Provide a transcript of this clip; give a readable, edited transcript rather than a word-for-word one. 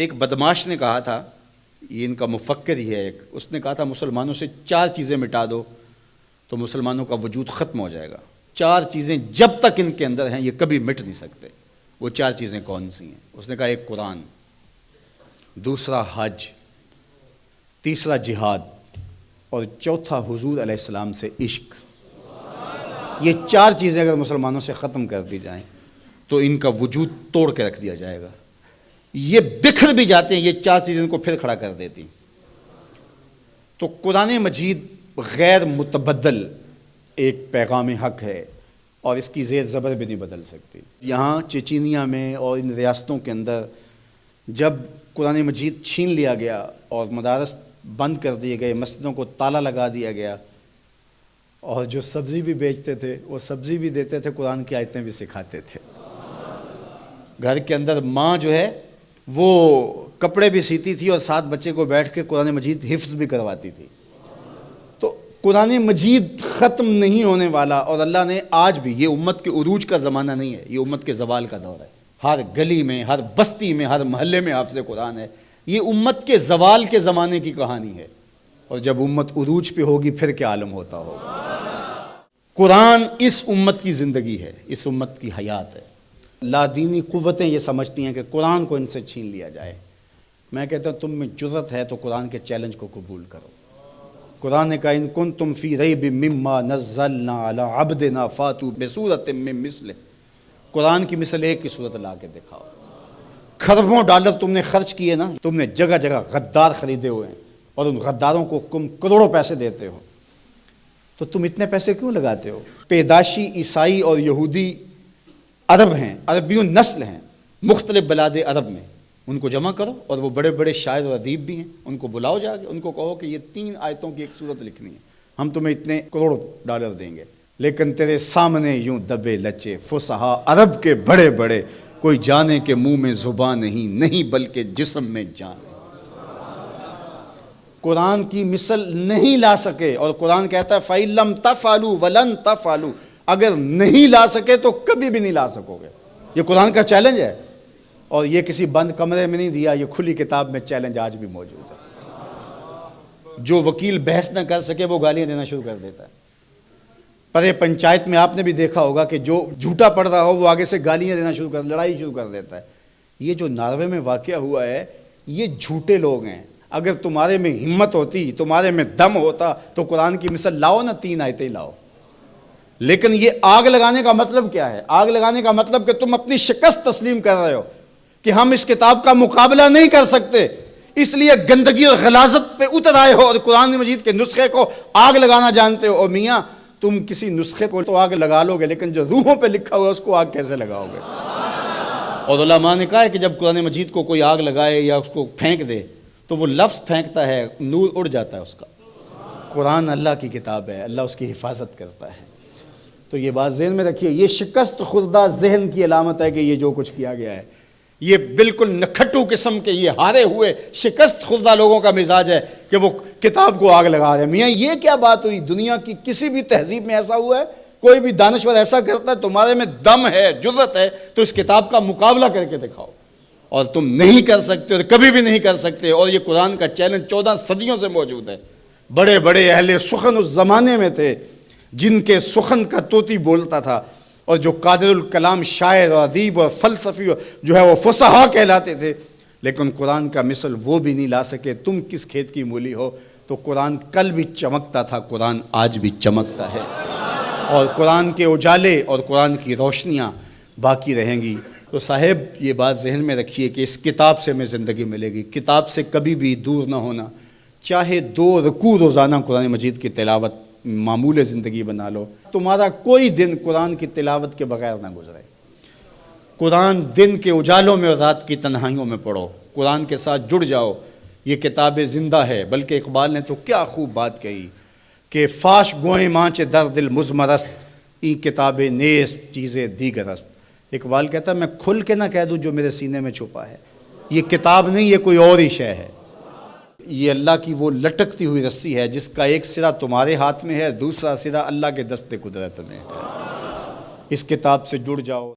ایک بدماش نے کہا تھا، یہ ان کا مفکر ہی ہے ایک، اس نے کہا تھا مسلمانوں سے 4 چیزیں مٹا دو تو مسلمانوں کا وجود ختم ہو جائے گا۔ 4 چیزیں جب تک ان کے اندر ہیں یہ کبھی مٹ نہیں سکتے۔ وہ 4 چیزیں کون سی ہیں؟ اس نے کہا ایک قرآن، دوسرا حج، تیسرا جہاد، اور چوتھا حضور علیہ السلام سے عشق۔ یہ 4 چیزیں اگر مسلمانوں سے ختم کر دی جائیں تو ان کا وجود توڑ کے رکھ دیا جائے گا۔ یہ بکھر بھی جاتے ہیں، یہ 4 چیزیں ان کو پھر کھڑا کر دیتی۔ تو قرآن مجید غیر متبدل ایک پیغام حق ہے اور اس کی زیر زبر بھی نہیں بدل سکتی۔ یہاں چچینیا میں اور ان ریاستوں کے اندر جب قرآن مجید چھین لیا گیا اور مدارس بند کر دیے گئے، مسجدوں کو تالا لگا دیا گیا، اور جو سبزی بھی بیچتے تھے وہ سبزی بھی دیتے تھے، قرآن کی آیتیں بھی سکھاتے تھے۔ گھر کے اندر ماں جو ہے وہ کپڑے بھی سیتی تھی اور ساتھ بچے کو بیٹھ کے قرآن مجید حفظ بھی کرواتی تھی۔ تو قرآن مجید ختم نہیں ہونے والا، اور اللہ نے آج بھی، یہ امت کے عروج کا زمانہ نہیں ہے، یہ امت کے زوال کا دور ہے۔ ہر گلی میں، ہر بستی میں، ہر محلے میں حافظ قرآن ہے۔ یہ امت کے زوال کے زمانے کی کہانی ہے، اور جب امت عروج پہ ہوگی پھر کیا عالم ہوتا ہوگا۔ قرآن اس امت کی زندگی ہے، اس امت کی حیات ہے۔ لادینی قوتیں یہ سمجھتی ہیں کہ قرآن کو ان سے چھین لیا جائے۔ میں کہتا ہوں تم میں جرأت ہے تو قرآن کے چیلنج کو قبول کرو۔ قرآن نے کہا ان کنتم فی ریب مما نزلنا علی عبدنا فاتوا بسورۃ من مثلہ۔ قرآن کی مثل ایک کی صورت لا کے دکھاؤ۔ کھربوں ڈالر تم نے خرچ کیے نا، تم نے جگہ جگہ غدار خریدے ہوئے ہیں اور ان غداروں کو تم کروڑوں پیسے دیتے ہو، تو تم اتنے پیسے کیوں لگاتے ہو؟ پیدائشی عیسائی اور یہودی عرب ہیں، عربیون نسل ہیں مختلف بلاد عرب میں، ان کو جمع کرو، اور وہ بڑے بڑے شاعر اور ادیب بھی ہیں، ان کو بلاؤ جا کے، ان کو کہو کہ یہ 3 آیتوں کی ایک صورت لکھنی ہے، ہم تمہیں اتنے کروڑ ڈالر دیں گے۔ لیکن تیرے سامنے یوں دبے لچے فصحا عرب کے بڑے بڑے، کوئی جانے کے منہ میں زبان نہیں بلکہ جسم میں جان ہے۔ قرآن کی مثل نہیں لا سکے، اور قرآن کہتا ہے فَإِن لَمْ تَفْعَلُوا وَلَن تَفْعَلُوا، اگر نہیں لا سکے تو کبھی بھی نہیں لا سکو گے۔ یہ قرآن کا چیلنج ہے، اور یہ کسی بند کمرے میں نہیں دیا، یہ کھلی کتاب میں چیلنج آج بھی موجود ہے۔ جو وکیل بحث نہ کر سکے وہ گالیاں دینا شروع کر دیتا ہے۔ پرے پنچایت میں آپ نے بھی دیکھا ہوگا کہ جو جھوٹا پڑ رہا ہو وہ آگے سے گالیاں دینا شروع کر، لڑائی شروع کر دیتا ہے۔ یہ جو ناروے میں واقعہ ہوا ہے، یہ جھوٹے لوگ ہیں۔ اگر تمہارے میں ہمت ہوتی، تمہارے میں دم ہوتا تو قرآن کی مثل لاؤ نا، 3 آیتیں لاؤ۔ لیکن یہ آگ لگانے کا مطلب کیا ہے؟ آگ لگانے کا مطلب کہ تم اپنی شکست تسلیم کر رہے ہو کہ ہم اس کتاب کا مقابلہ نہیں کر سکتے، اس لیے گندگی اور غلاظت پہ اتر آئے ہو اور قرآن مجید کے نسخے کو آگ لگانا جانتے ہو۔ اور میاں تم کسی نسخے کو تو آگ لگا لو گے، لیکن جو روحوں پہ لکھا ہوا ہے اس کو آگ کیسے لگاؤ گے؟ اور علماء نے کہا ہے کہ جب قرآن مجید کو کوئی آگ لگائے یا اس کو پھینک دے تو وہ لفظ پھینکتا ہے، نور اڑ جاتا ہے اس کا۔ قرآن اللہ کی کتاب ہے، اللہ اس کی حفاظت کرتا ہے۔ تو یہ بات ذہن میں رکھیے، یہ شکست خوردہ ذہن کی علامت ہے کہ یہ جو کچھ کیا گیا ہے، یہ بالکل نکھٹو قسم کے، یہ ہارے ہوئے شکست خوردہ لوگوں کا مزاج ہے کہ وہ کتاب کو آگ لگا رہے ہیں۔ میاں یہ کیا بات ہوئی؟ دنیا کی کسی بھی تہذیب میں ایسا ہوا ہے؟ کوئی بھی دانشور ایسا کرتا ہے؟ تمہارے میں دم ہے، جرأت ہے تو اس کتاب کا مقابلہ کر کے دکھاؤ، اور تم نہیں کر سکتے اور کبھی بھی نہیں کر سکتے۔ اور یہ قرآن کا چیلنج 14 صدیوں سے موجود ہے۔ بڑے بڑے اہل سخن اس زمانے میں تھے جن کے سخن کا طوطی بولتا تھا، اور جو قادر الکلام شاعر اور ادیب اور فلسفی جو ہے وہ فصحا کہلاتے تھے، لیکن قرآن کا مثل وہ بھی نہیں لا سکے۔ تم کس کھیت کی مولی ہو؟ تو قرآن کل بھی چمکتا تھا، قرآن آج بھی چمکتا ہے، اور قرآن کے اجالے اور قرآن کی روشنیاں باقی رہیں گی۔ تو صاحب یہ بات ذہن میں رکھیے کہ اس کتاب سے ہمیں زندگی ملے گی، کتاب سے کبھی بھی دور نہ ہونا۔ چاہے 2 رکوع روزانہ قرآن مجید کی تلاوت معمول زندگی بنا لو، تمہارا کوئی دن قرآن کی تلاوت کے بغیر نہ گزرے۔ قرآن دن کے اجالوں میں اور رات کی تنہائیوں میں پڑھو، قرآن کے ساتھ جڑ جاؤ۔ یہ کتاب زندہ ہے، بلکہ اقبال نے تو کیا خوب بات کہی کہ فاش گوئیں مانچ در دل مزمرست، این کتاب نیز چیزیں دیگر است۔ اقبال کہتا ہے میں کھل کے نہ کہہ دوں جو میرے سینے میں چھپا ہے، یہ کتاب نہیں، یہ کوئی اور ہی شے ہے۔ یہ اللہ کی وہ لٹکتی ہوئی رسی ہے جس کا ایک سرا تمہارے ہاتھ میں ہے، دوسرا سرا اللہ کے دست قدرت میں ہے۔ اس کتاب سے جڑ جاؤ۔